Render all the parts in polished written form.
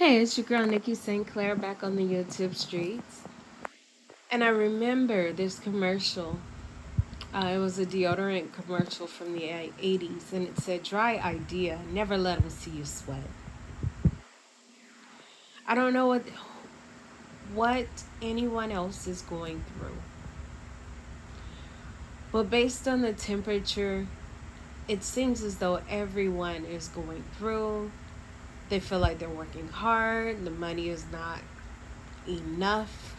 Hey, it's your girl Nikki St. Clair back on the YouTube streets. And I remember this commercial. It was a deodorant commercial from the 80s, and it said, "Dry idea, never let them see you sweat." I don't know what anyone else is going through, but based on the temperature, it seems as though everyone is going through. They feel like they're working hard, the money is not enough.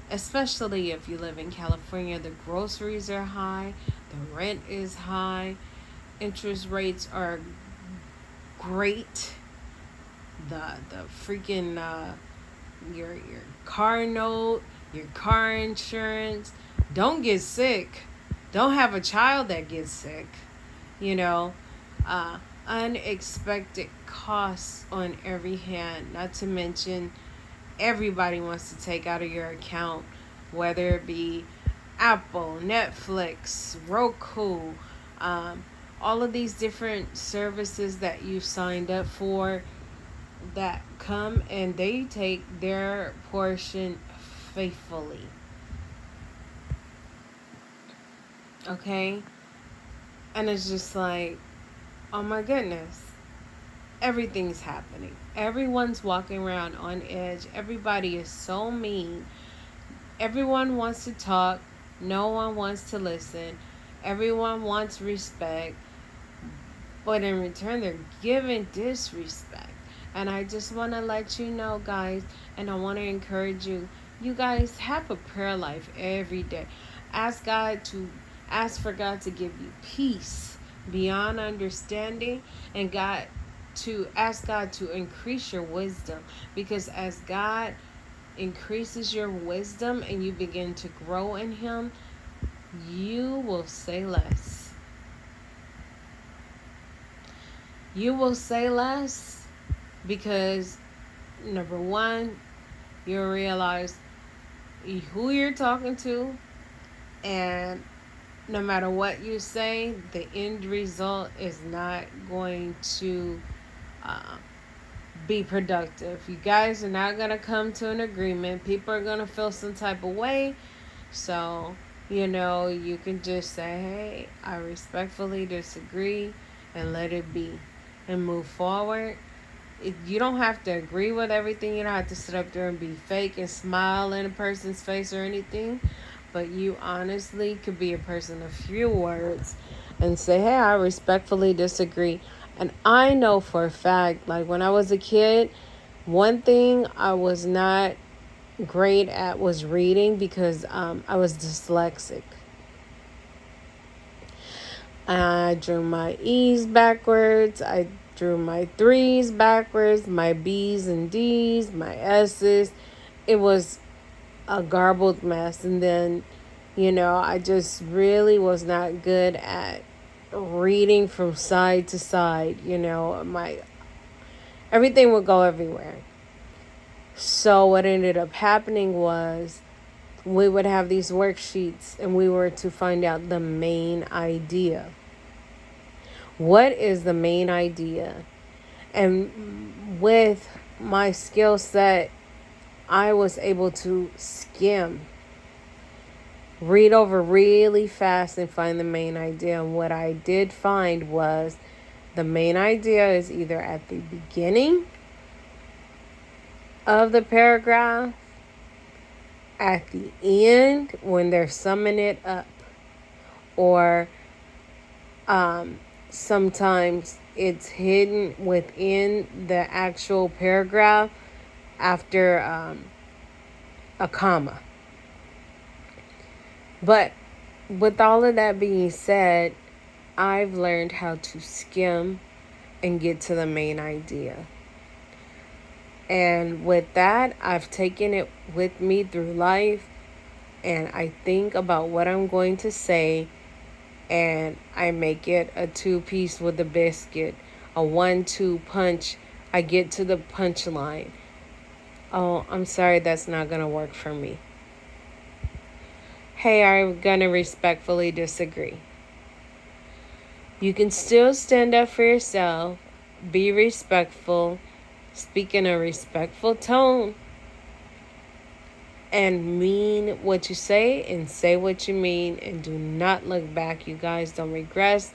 Especially if you live in California, the groceries are high, the rent is high, interest rates are great. The freaking your car note, your car insurance. Don't get sick. Don't have a child that gets sick. You know, uh, unexpected costs on every hand. Not to mention everybody wants to take out of your account, whether it be Apple, Netflix, Roku, all of these different services that you signed up for that come and they take their portion faithfully. Okay? And it's just like, oh my goodness. Everything's happening. Everyone's walking around on edge. Everybody is so mean. Everyone wants to talk. No one wants to listen. Everyone wants respect. But in return, they're giving disrespect. And I just want to let you know, guys, and I want to encourage you. You guys have a prayer life every day. Ask for God to give you peace beyond understanding, and ask God to increase your wisdom, because as God increases your wisdom and you begin to grow in Him, you will say less. You will say less because, number one, you'll realize who you're talking to, and no matter what you say, the end result is not going to uh, be productive. You guys are not going to come to an agreement. People are going to feel some type of way. So, you can just say, hey, I respectfully disagree, and let it be and move forward. You don't have to agree with everything. You don't have to sit up there and be fake and smile in a person's face or anything. But you honestly could be a person of few words and say, hey, I respectfully disagree. And I know for a fact, like when I was a kid, one thing I was not great at was reading, because I was dyslexic. I drew my E's backwards. I drew my 3's backwards, my B's and D's, my S's. It was a garbled mess. And then, I just really was not good at reading from side to side. My everything would go everywhere. So what ended up happening was we would have these worksheets and we were to find out the main idea. What is the main idea? And with my skill set, I was able to skim, read over really fast and find the main idea. And what I did find was the main idea is either at the beginning of the paragraph, at the end when they're summing it up, or sometimes it's hidden within the actual paragraph after a comma. But with all of that being said, I've learned how to skim and get to the main idea. And with that, I've taken it with me through life, and I think about what I'm going to say, and I make it a 2-piece with a biscuit, a 1-2 punch. I get to the punchline. Oh, I'm sorry, that's not going to work for me. Hey, I'm going to respectfully disagree. You can still stand up for yourself, be respectful, Speak in a respectful tone and mean what you say and say what you mean, and do not look back. You guys don't regress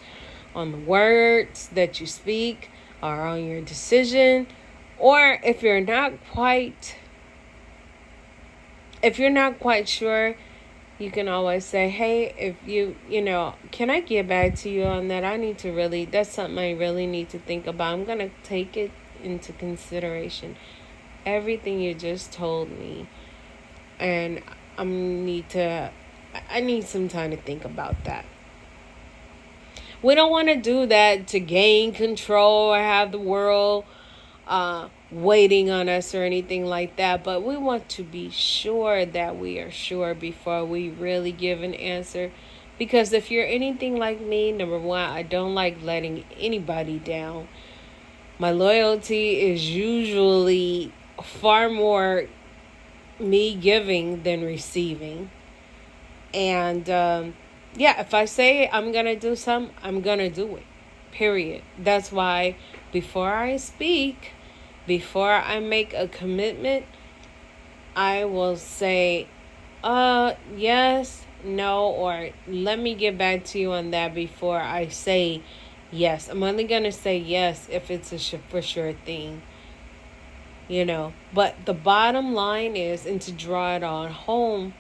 on the words that you speak or on your decision. Or if you're not quite sure, you can always say, hey, if can I get back to you on that? That's something I really need to think about. I'm going to take it into consideration, everything you just told me. And I need some time to think about that. We don't want to do that to gain control or have the world waiting on us or anything like that. But we want to be sure that we are sure before we really give an answer. Because if you're anything like me, number one, I don't like letting anybody down. My loyalty is usually far more me giving than receiving. And if I say I'm going to do something, I'm going to do it. Period. That's why before I speak, before I make a commitment, I will say, yes, no, or let me get back to you on that before I say yes. I'm only going to say yes if it's a for sure thing. But the bottom line is, and to draw it on home,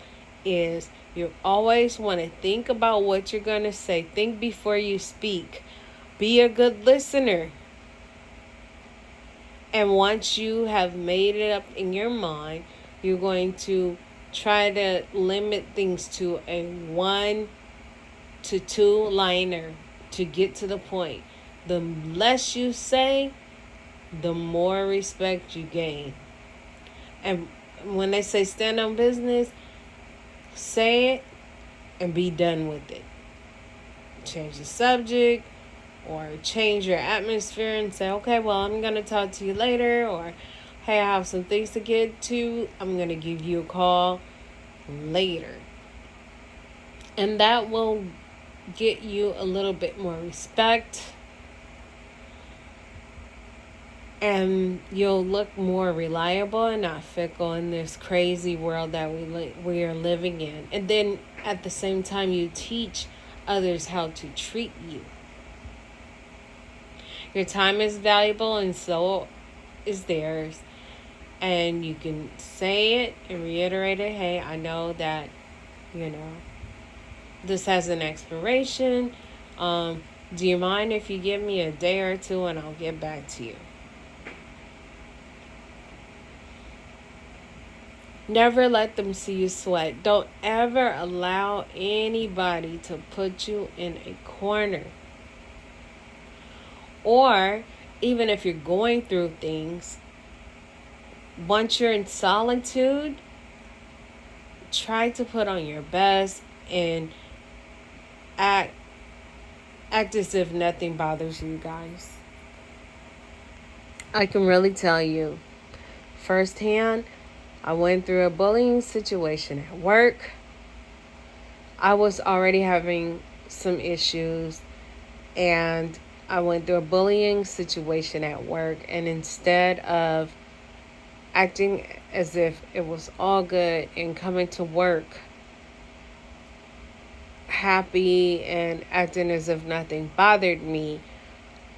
is you always want to think about what you're going to say. Think before you speak. Be a good listener. And once you have made it up in your mind, you're going to try to limit things to a 1 to 2 liner to get to the point. The less you say, the more respect you gain. And when they say stand on business, say it and be done with it. Change the subject or change your atmosphere and say, okay, well, I'm going to talk to you later, or hey, I have some things to get to. I'm going to give you a call later. And that will get you a little bit more respect. And you'll look more reliable and not fickle in this crazy world that we are living in. And then at the same time, you teach others how to treat you. Your time is valuable and so is theirs. And you can say it and reiterate it. Hey, I know that, this has an expiration. Do you mind if you give me a day or two and I'll get back to you? Never let them see you sweat. Don't ever allow anybody to put you in a corner. Or even if you're going through things, once you're in solitude, try to put on your best and act as if nothing bothers you guys. I can really tell you firsthand, I went through a bullying situation at work. I was already having some issues, and I went through a bullying situation at work, and instead of acting as if it was all good and coming to work happy and acting as if nothing bothered me,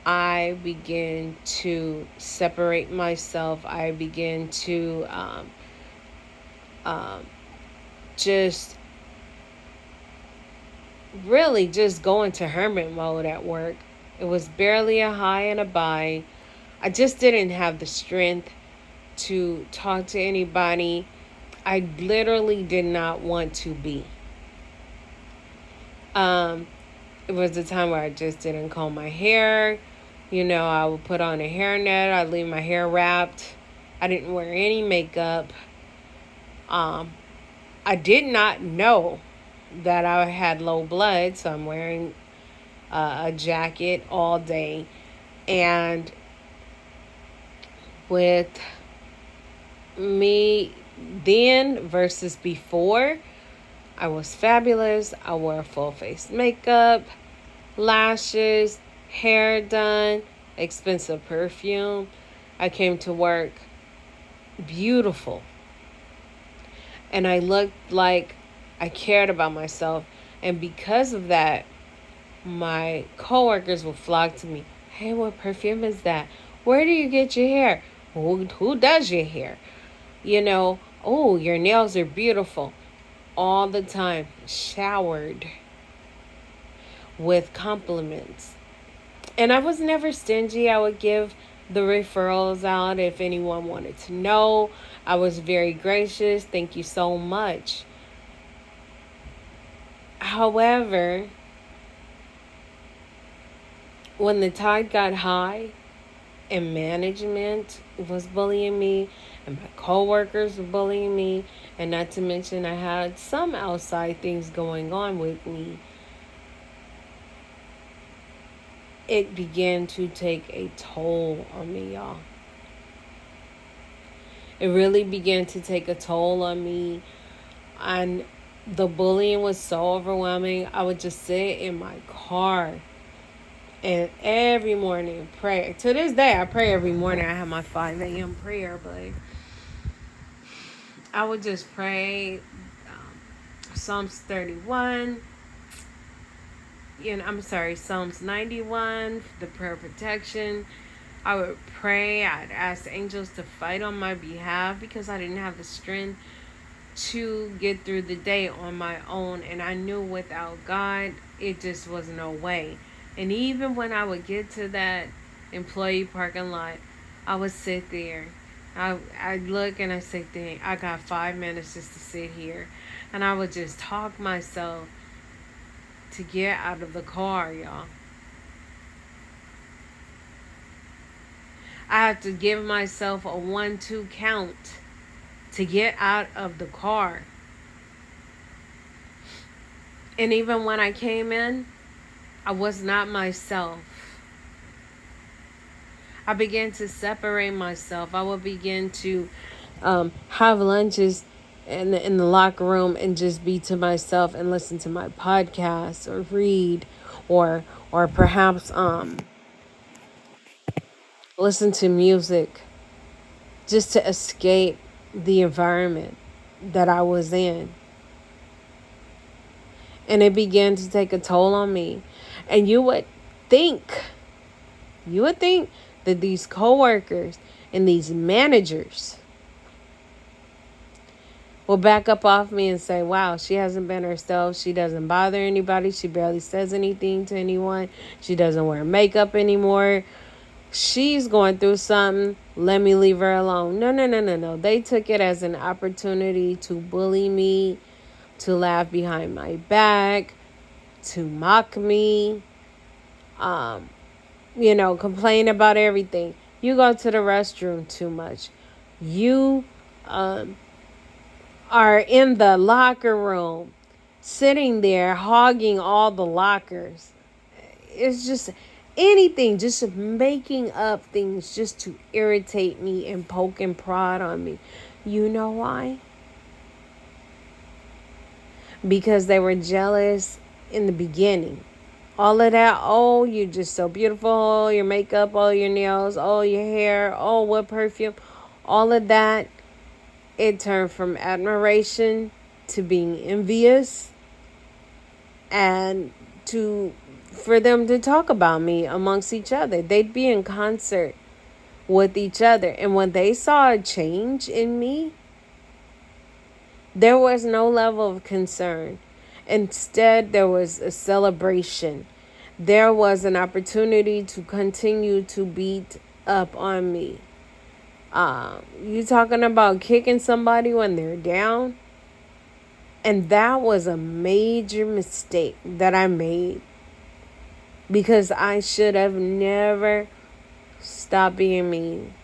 I began to separate myself. I began to just really just go into hermit mode at work. It was barely a hi and a bye. I just didn't have the strength to talk to anybody. I literally did not want to be. It was a time where I just didn't comb my hair. I would put on a hairnet. I'd leave my hair wrapped. I didn't wear any makeup. I did not know that I had low blood, so I'm wearing a jacket all day. And with me then versus before, I was fabulous. I wore full face makeup, lashes, hair done, expensive perfume. I came to work beautiful. And I looked like I cared about myself. And because of that, my coworkers would flock to me. Hey, what perfume is that? Where do you get your hair? Who does your hair? Oh, your nails are beautiful. All the time, showered with compliments. And I was never stingy. I would give the referrals out if anyone wanted to know. I was very gracious. Thank you so much. However, when the tide got high and management was bullying me and my coworkers were bullying me, and not to mention I had some outside things going on with me, it began to take a toll on me, y'all. It really began to take a toll on me. And the bullying was so overwhelming. I would just sit in my car and every morning pray. To this day, I pray every morning. I have my 5 a.m. prayer, but I would just pray Psalms 31. Psalms 91, the prayer of protection. I would pray. I'd ask angels to fight on my behalf because I didn't have the strength to get through the day on my own. And I knew without God, it just was no way. And even when I would get to that employee parking lot, I would sit there. I'd look and I'd say, dang, I got 5 minutes just to sit here. And I would just talk myself to get out of the car, y'all. I had to give myself a 1-2 count to get out of the car. And even when I came in, I was not myself. I began to separate myself. I would begin to have lunches in the locker room and just be to myself and listen to my podcast or read or perhaps listen to music just to escape the environment that I was in. And it began to take a toll on me. And you would think that these coworkers and these managers will back up off me and say, wow, she hasn't been herself. She doesn't bother anybody. She barely says anything to anyone. She doesn't wear makeup anymore. She's going through something. Let me leave her alone. No. They took it as an opportunity to bully me, to laugh behind my back, to mock me, complain about everything. You go to the restroom too much. You are in the locker room, sitting there, hogging all the lockers. It's just anything, just making up things just to irritate me and poke and prod on me. You know why? Because they were jealous in the beginning. All of that, oh, you're just so beautiful, your makeup, oh, your nails, oh, your hair, oh, what perfume, all of that, it turned from admiration to being envious and for them to talk about me amongst each other. They'd be in concert with each other. And when they saw a change in me, there was no level of concern. Instead, there was a celebration. There was an opportunity to continue to beat up on me. You talking about kicking somebody when they're down? And that was a major mistake that I made. Because I should have never stopped being mean.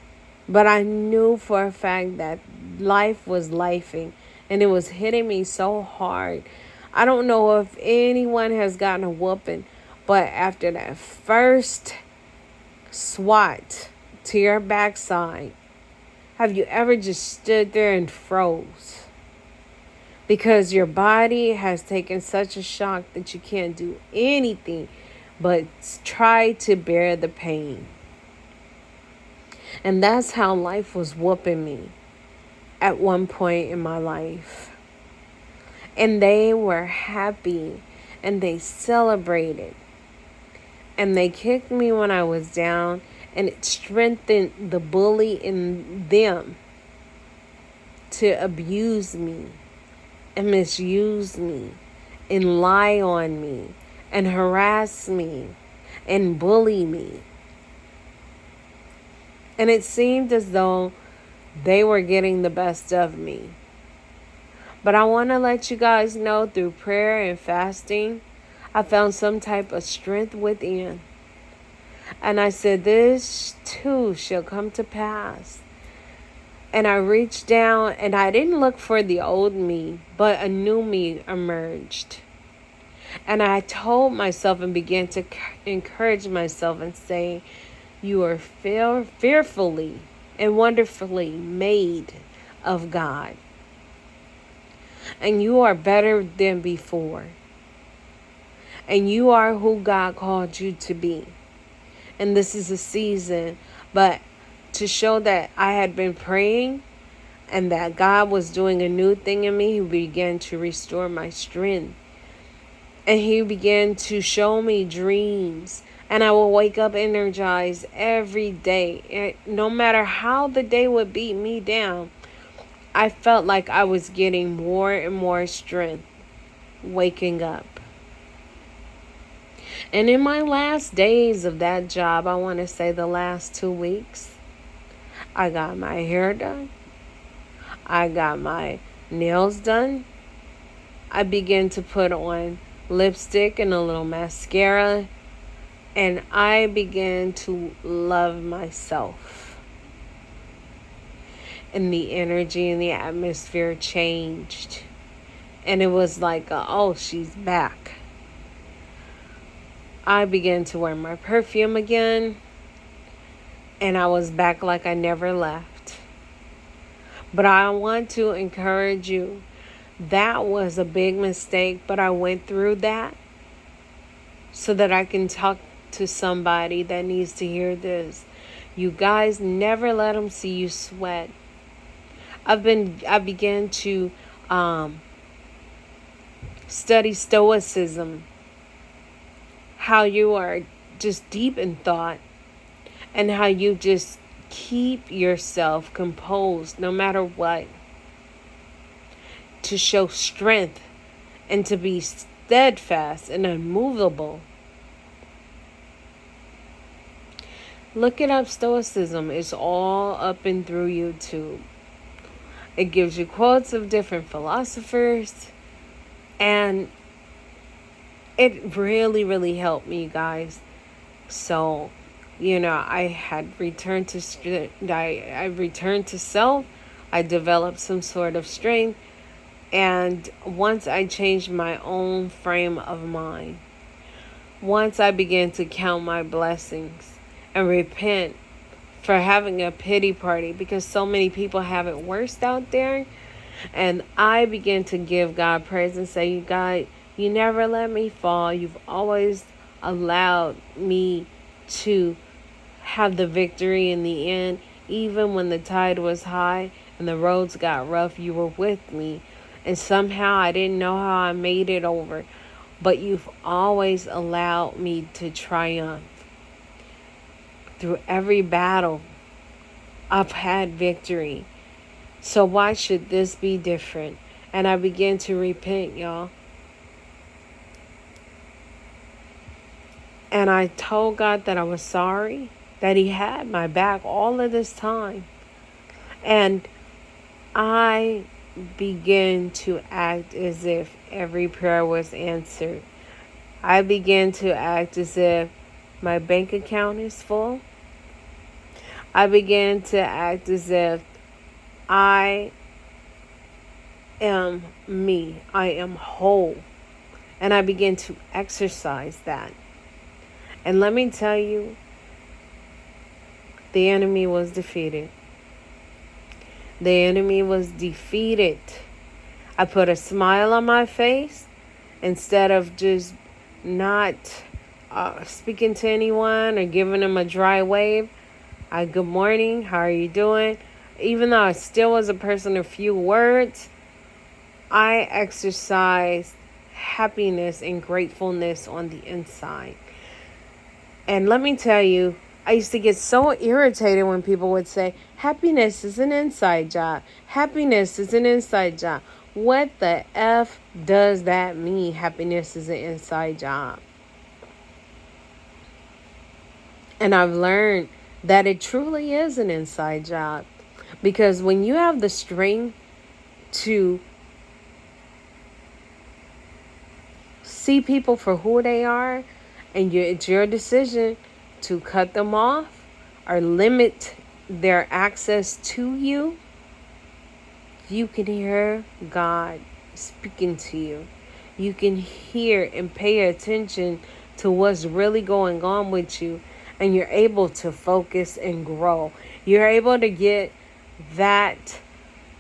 But I knew for a fact that life was lifing. And it was hitting me so hard. I don't know if anyone has gotten a whooping. But after that first swat to your backside, have you ever just stood there and froze? Because your body has taken such a shock that you can't do anything but try to bear the pain. And that's how life was whooping me at one point in my life. And they were happy and they celebrated. And they kicked me when I was down, and it strengthened the bully in them to abuse me and misuse me and lie on me and harass me and bully me. And it seemed as though they were getting the best of me. But I want to let you guys know, through prayer and fasting, I found some type of strength within. And I said, this too shall come to pass. And I reached down and I didn't look for the old me, but a new me emerged. And I told myself and began to encourage myself and say, you are fearfully and wonderfully made of God. And you are better than before. And you are who God called you to be. And this is a season, but to show that I had been praying and that God was doing a new thing in me, He began to restore my strength. And He began to show me dreams. And I will wake up energized every day. No matter how the day would beat me down, I felt like I was getting more and more strength waking up. And in my last days of that job, I want to say the last 2 weeks, I got my hair done. I got my nails done. I began to put on lipstick and a little mascara. And I began to love myself. And the energy and the atmosphere changed. And it was like, oh, she's back. I began to wear my perfume again. And I was back like I never left. But I want to encourage you. That was a big mistake, but I went through that so that I can talk to somebody that needs to hear this. You guys, never let them see you sweat. I began to study Stoicism, how you are just deep in thought and how you just keep yourself composed no matter what, to show strength and to be steadfast and unmovable. Look it up, Stoicism. It's all up and through YouTube. It gives you quotes of different philosophers. And it really, really helped me, guys. So, I had returned to I returned to self. I developed some sort of strength. And once I changed my own frame of mind, once I began to count my blessings and repent for having a pity party, because so many people have it worse out there. And I began to give God praise and say, God, you never let me fall. You've always allowed me to have the victory in the end. Even when the tide was high and the roads got rough, you were with me. And somehow I didn't know how I made it over. But you've always allowed me to triumph. Through every battle, I've had victory. So why should this be different? And I began to repent, y'all. And I told God that I was sorry, that He had my back all of this time. And I began to act as if every prayer was answered. I began to act as if my bank account is full. I began to act as if I am me. I am whole. And I began to exercise that. And let me tell you, the enemy was defeated. The enemy was defeated. I put a smile on my face instead of just not speaking to anyone or giving them a dry wave. Good morning. How are you doing? Even though I still was a person of few words, I exercised happiness and gratefulness on the inside. And let me tell you, I used to get so irritated when people would say, happiness is an inside job. Happiness is an inside job. What the F does that mean? Happiness is an inside job. And I've learned that it truly is an inside job. Because when you have the strength to see people for who they are, and it's your decision to cut them off or limit their access to you, you can hear God speaking to you. You can hear and pay attention to what's really going on with you, and you're able to focus and grow. You're able to get that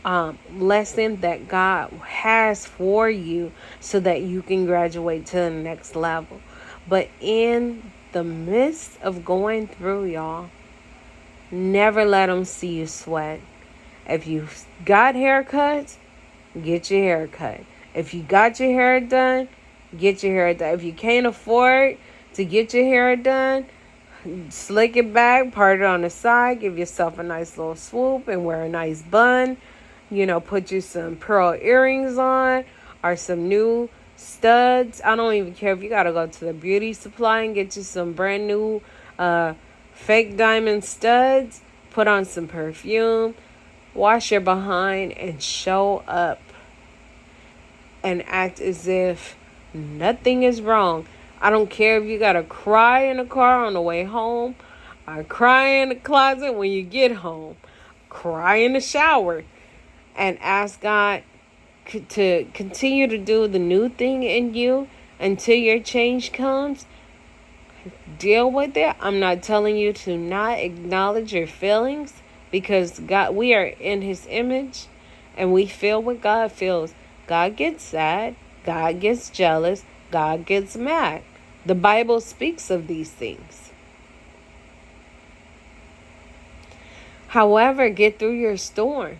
lesson that God has for you so that you can graduate to the next level. But in the midst of going through, y'all, never let them see you sweat. If you got haircuts, get your hair cut. If you got your hair done, get your hair done. If you can't afford to get your hair done, slick it back, part it on the side, give yourself a nice little swoop and wear a nice bun. Put you some pearl earrings on or some new studs. I don't even care if you got to go to the beauty supply and get you some brand new fake diamond studs. Put on some perfume. Wash your behind and show up and act as if nothing is wrong. I don't care if you got to cry in the car on the way home or cry in the closet when you get home. Cry in the shower. And ask God to continue to do the new thing in you until your change comes. Deal with it. I'm not telling you to not acknowledge your feelings, because God, we are in His image and we feel what God feels. God gets sad. God gets jealous. God gets mad. The Bible speaks of these things. However, get through your storm.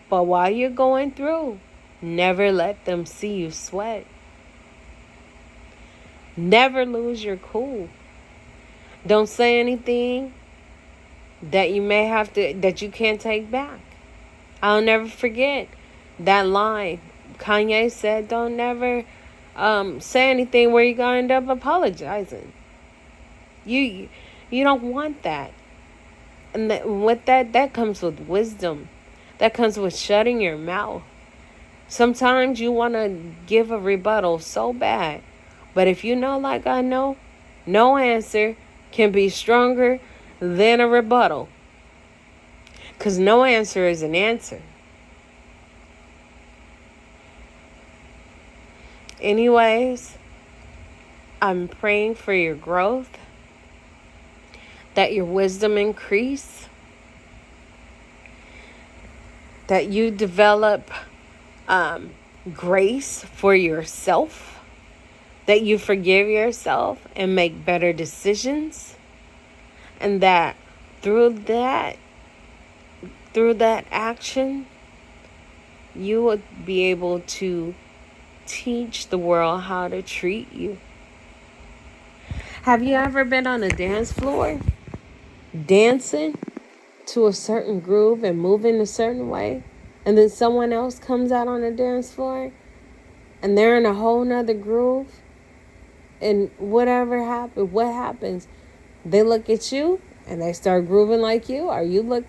But while you're going through, never let them see you sweat. Never lose your cool. Don't say anything that you can't take back. I'll never forget that line. Kanye said, don't never say anything where you're going to end up apologizing. You don't want that. And with that comes with wisdom. That comes with shutting your mouth. Sometimes you want to give a rebuttal so bad. But if you know like I know, no answer can be stronger than a rebuttal. Because no answer is an answer. Anyways, I'm praying for your growth. That your wisdom increase. That you develop grace for yourself. That you forgive yourself and make better decisions. And that through that action, you would be able to teach the world how to treat you. Have you ever been on a dance floor dancing to a certain groove and moving a certain way, and then someone else comes out on the dance floor and they're in a whole nother groove, and what happens? They look at you and they start grooving like you, or you look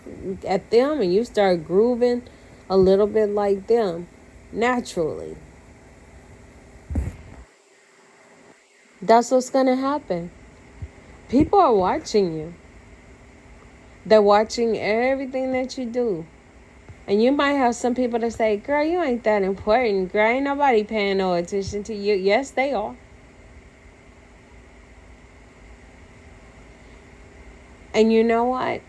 at them and you start grooving a little bit like them naturally. That's what's going to happen. People are watching you. They're watching everything that you do. And you might have some people that say, girl, you ain't that important. Girl, ain't nobody paying no attention to you. Yes, they are. And you know what?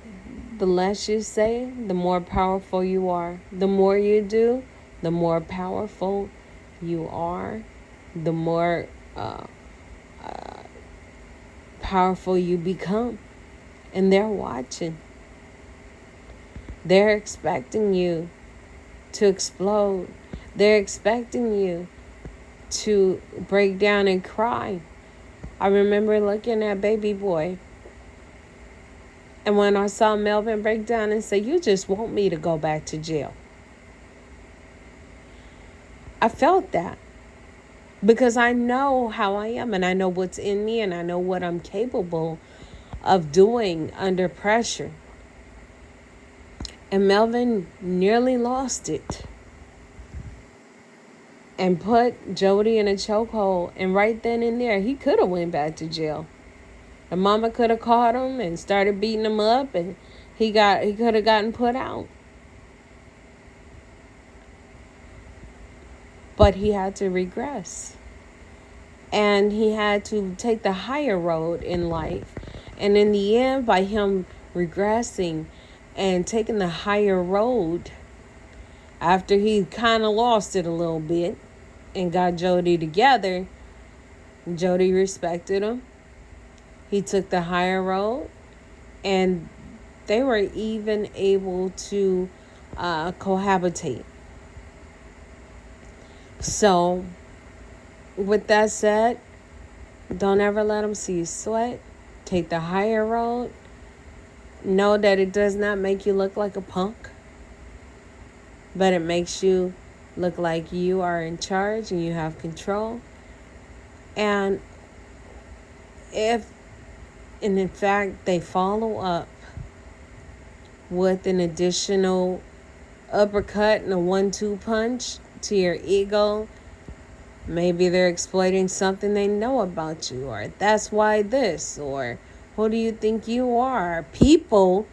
The less you say, the more powerful you are. The more you do, the more powerful you are. The more powerful you become. And they're watching. They're expecting you to explode. They're expecting you to break down and cry. I remember looking at baby boy, and when I saw Melvin break down and say, "You just want me to go back to jail," I felt that, because I know how I am, and I know what's in me, and I know what I'm capable of doing under pressure. And Melvin nearly lost it and put Jody in a chokehold. And right then and there, he could have went back to jail. The mama could have caught him and started beating him up, and he could have gotten put out. But he had to regress. And he had to take the higher road in life. And in the end, by him regressing and taking the higher road, after he kind of lost it a little bit and got Jody together, Jody respected him. He took the higher road, and they were even able to cohabitate. So, with that said, don't ever let them see you sweat. Take the higher road. Know that it does not make you look like a punk, but it makes you look like you are in charge and you have control. And in fact, they follow up with an additional uppercut and a 1-2 punch to your ego, maybe they're exploiting something they know about you, or that's why this, or who do you think you are? People,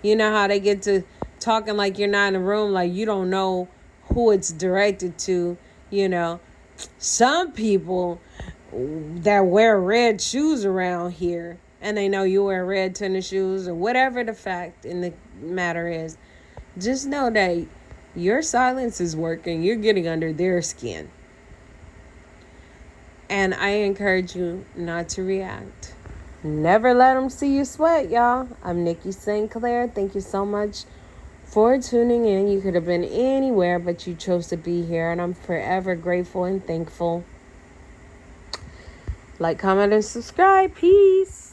you know how they get to talking like you're not in the room, like you don't know who it's directed to. Some people that wear red shoes around here, and they know you wear red tennis shoes, or whatever the fact in the matter is, just know that your silence is working. You're getting under their skin. And I encourage you not to react. Never let them see you sweat, y'all. I'm Nikki St. Clair. Thank you so much for tuning in. You could have been anywhere, but you chose to be here, and I'm forever grateful and thankful. Like, comment, and subscribe. Peace.